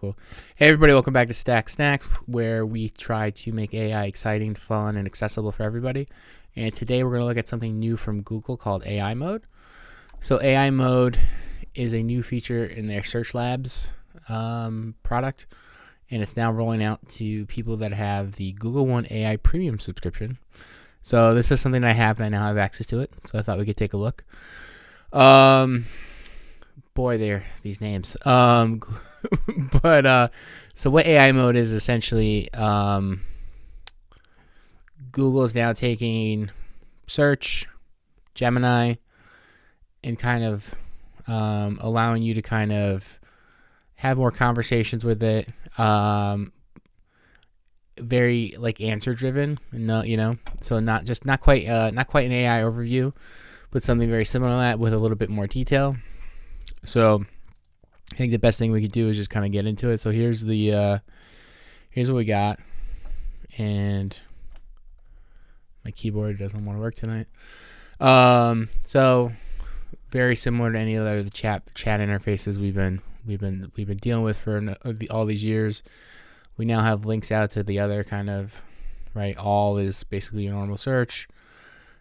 cool. Hey everybody, welcome back to Stack Snacks, where we try to make AI exciting, fun, and accessible for everybody. And today we're going to look at something new from Google called AI Mode. So AI Mode is a new feature in their Search Labs product, and it's now rolling out to people that have the Google One AI Premium subscription. So this is something I have, and I now have access to it. So I thought we could take a look. Boy, they're these names. But so what AI Mode is essentially, Google is now taking Search, Gemini, and kind of allowing you to kind of have more conversations with it. Very like answer driven, no, so not quite an AI overview, but something very similar to that with a little bit more detail. So I think the best thing we could do is just kind of get into it. So here's what we got, and my keyboard doesn't want to work tonight. So very similar to any other the chat interfaces we've been dealing with for all these years. We now have links out to the other kind of, right, all is basically your normal search.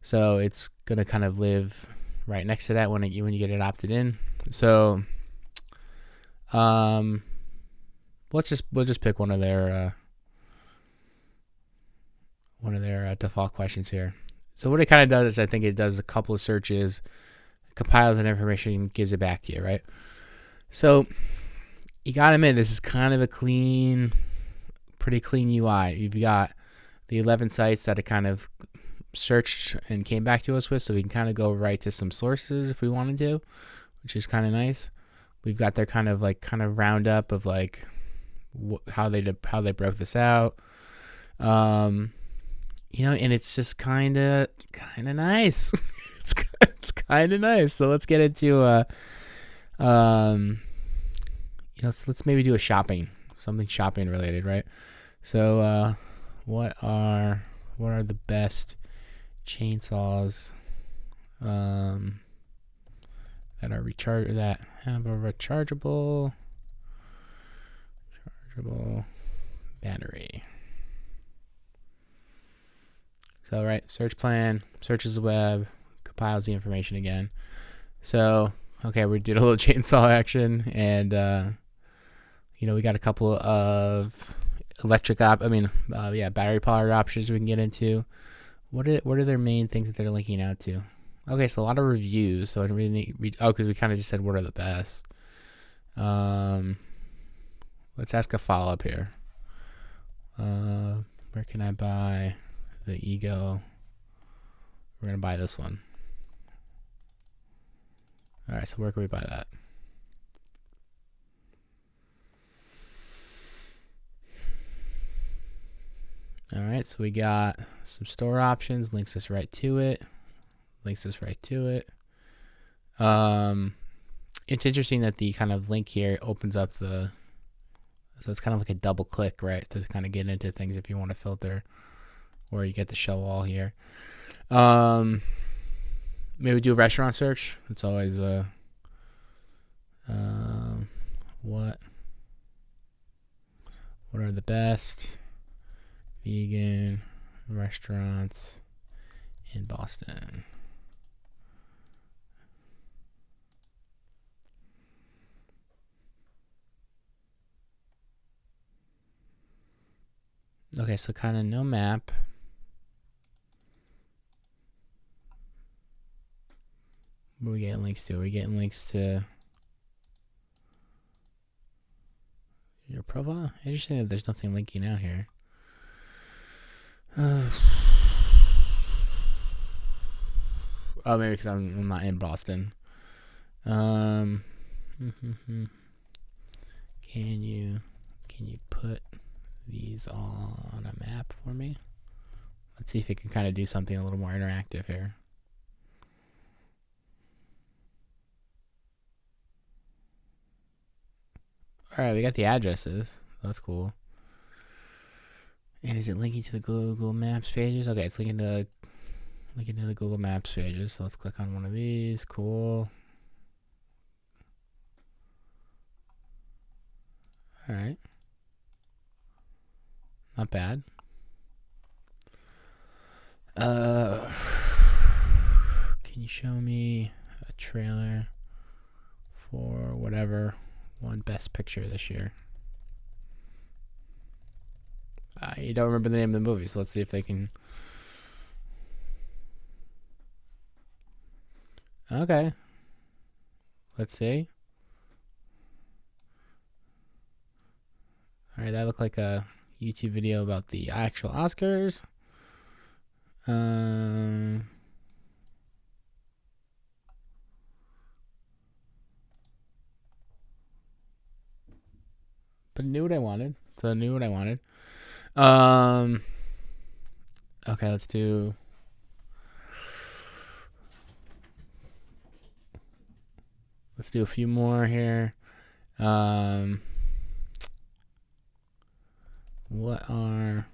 So it's going to kind of live right next to that when you get it opted in. So we'll just pick one of their default questions here. So what it kind of does is I think it does a couple of searches, compiles that information, and gives it back to you, right? So you got to admit, this is kind of a pretty clean UI. You've got the 11 sites that it kind of searched and came back to us with, so we can kind of go right to some sources if we wanted to, which is kind of nice. We've got their kind of roundup of like how they broke this out, and it's just kind of nice. it's kind of nice. So let's get into let's maybe do something shopping related, right? So what are the best chainsaws that have a rechargeable battery? So right, search plan, searches the web, compiles the information again. So okay, we did a little chainsaw action, and we got a couple of battery powered options we can get into. What are their main things that they're linking out to? Okay, so a lot of reviews. So I don't really need because we kind of just said what are the best. Let's ask a follow up here. Where can I buy the Ego? We're gonna buy this one. All right, so where can we buy that? All right, so we got some store options, links us right to it. It's interesting that the kind of link here opens up so it's kind of like a double click, right, to kind of get into things if you want to filter, or you get the show all here. Maybe do a restaurant search. It's always what are the best vegan restaurants in Boston? Okay, so kind of no map. What are we getting links to? We're getting links to your profile. Interesting that there's nothing linking out here. Maybe because I'm not in Boston. Can you put these on a map for me? Let's see if it can kind of do something a little more interactive here. All right, we got the addresses. That's cool. And is it linking to the Google Maps pages? Okay, it's linking to the Google Maps pages. So let's click on one of these. Cool. All right. Not bad. Can you show me a trailer for whatever won Best Picture this year? You don't remember the name of the movie, so let's see if they can. Okay. Let's see. All right, that looked like a YouTube video about the actual Oscars. But I knew what I wanted. So I knew what I wanted. Okay, let's do. Let's do a few more here. Let's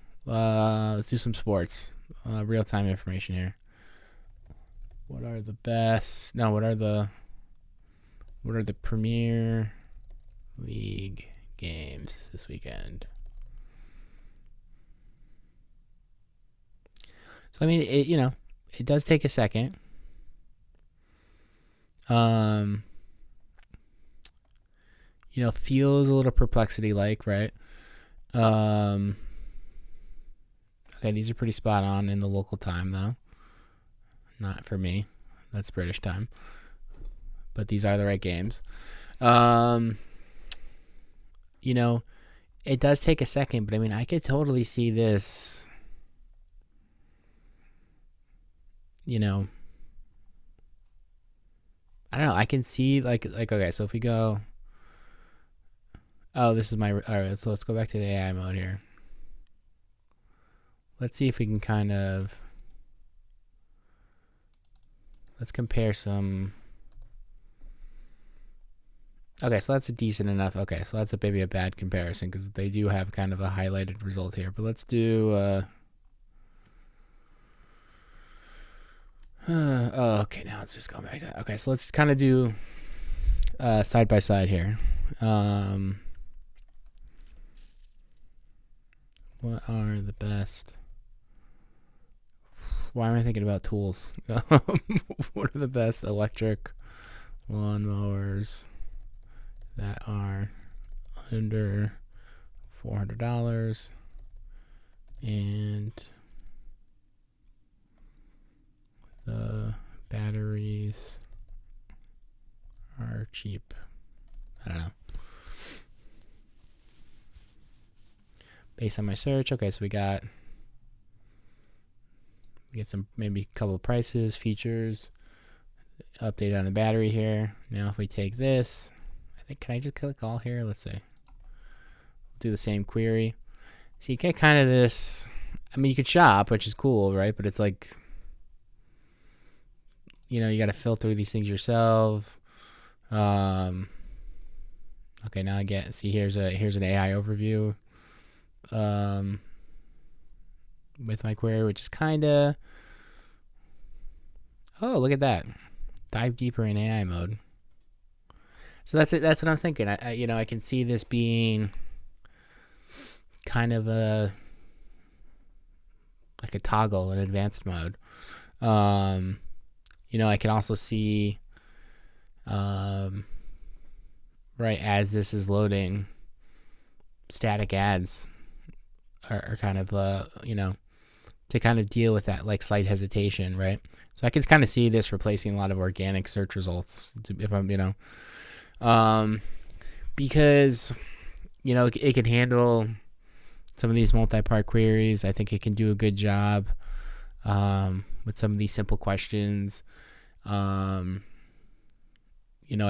do some sports. Real-time information here. What are the Premier League games this weekend? So I mean, it does take a second. Feels a little perplexity-like, right? Okay, these are pretty spot on in the local time, though. Not for me. That's British time. But these are the right games. It does take a second, but I mean, I could totally see this. I don't know. I can see like okay. So if we go, this is all right. So let's go back to the AI mode here. Let's see if we can kind of. Let's compare some. Okay, so that's a decent enough. Okay, so that's maybe a bad comparison because they do have kind of a highlighted result here. But let's do. Okay, now let's just go back to that. Okay, so let's kind of do side by side here. What are the best? Why am I thinking about tools? What are the best electric lawnmowers that are under $400 and the batteries are cheap? I don't know. Based on my search, okay, so we get some, maybe a couple of prices, features, update on the battery here. Now if we take this, can I just click all here? Let's see. We'll do the same query. So you get kind of this, I mean, you could shop, which is cool, right? But it's like, you got to filter these things yourself. Okay, now here's an AI overview with my query, which is kind of, oh, look at that. Dive deeper in AI mode. So that's it. That's what I'm thinking. I can see this being kind of like a toggle in advanced mode. I can also see, right as this is loading, static ads are kind of, to kind of deal with that like slight hesitation, right? So I can kind of see this replacing a lot of organic search results, if I'm, because, it can handle some of these multi-part queries. I think it can do a good job with some of these simple questions. I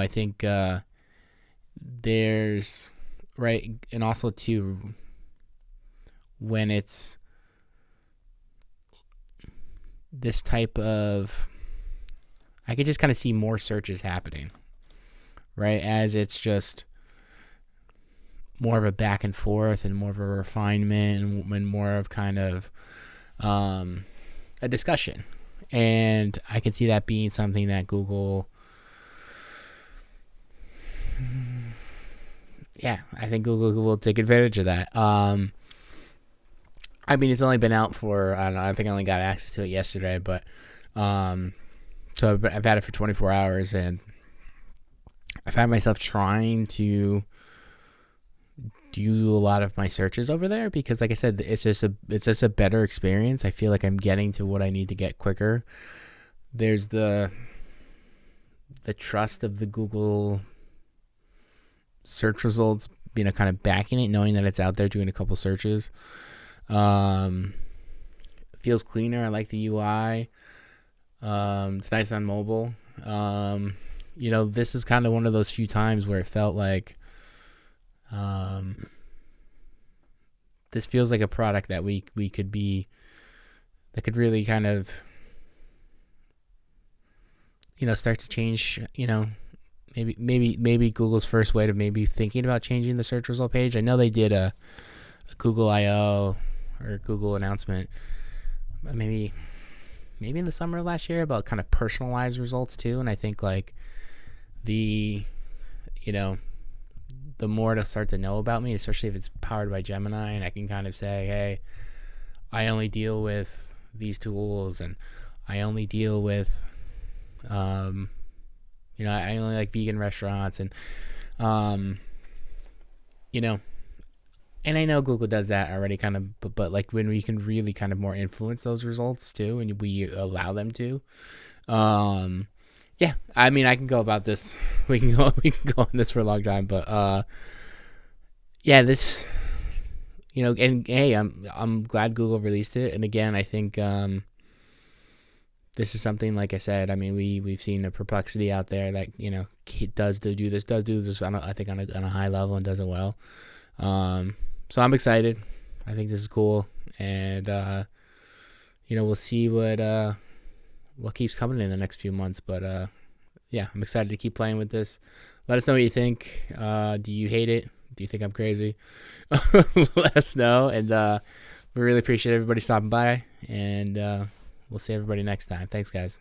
think there's, right, and also too, when it's this type of, I could just kind of see more searches happening, right? As it's just more of a back and forth and more of a refinement and more of kind of a discussion. And I can see that being something that Google yeah, I think Google will take advantage of that. I mean, it's only been out for, I don't know, I think I only got access to it yesterday, but so I've had it for 24 hours, and I found myself trying to do a lot of my searches over there because, like I said, it's just a better experience. I feel like I'm getting to what I need to get quicker. There's the trust of the Google search results, kind of backing it, knowing that it's out there, doing a couple searches. Feels cleaner. I like the UI. It's nice on mobile. This is kind of one of those few times where it felt like this feels like a product that we could be, that could really kind of, start to change, maybe Google's first way to maybe thinking about changing the search result page. I know they did a Google I/O or Google announcement, maybe in the summer of last year, about kind of personalized results too. And I think like the more to start to know about me, especially if it's powered by Gemini, and I can kind of say, hey, I only deal with these tools, and I only deal with, I only like vegan restaurants, and, and I know Google does that already kind of, but like when we can really kind of more influence those results too, and we allow them to, yeah, I mean, I can go about this. We can go on this for a long time, but yeah, this, and hey, I'm glad Google released it. And again, I think this is something, like I said, I mean, we've seen a Perplexity out there that does do this. I think on a high level and does it well. So I'm excited. I think this is cool, and we'll see what keeps coming in the next few months. But yeah, I'm excited to keep playing with this. Let us know what you think. Do you hate it? Do you think I'm crazy? Let us know, and we really appreciate everybody stopping by, and we'll see everybody next time. Thanks, guys.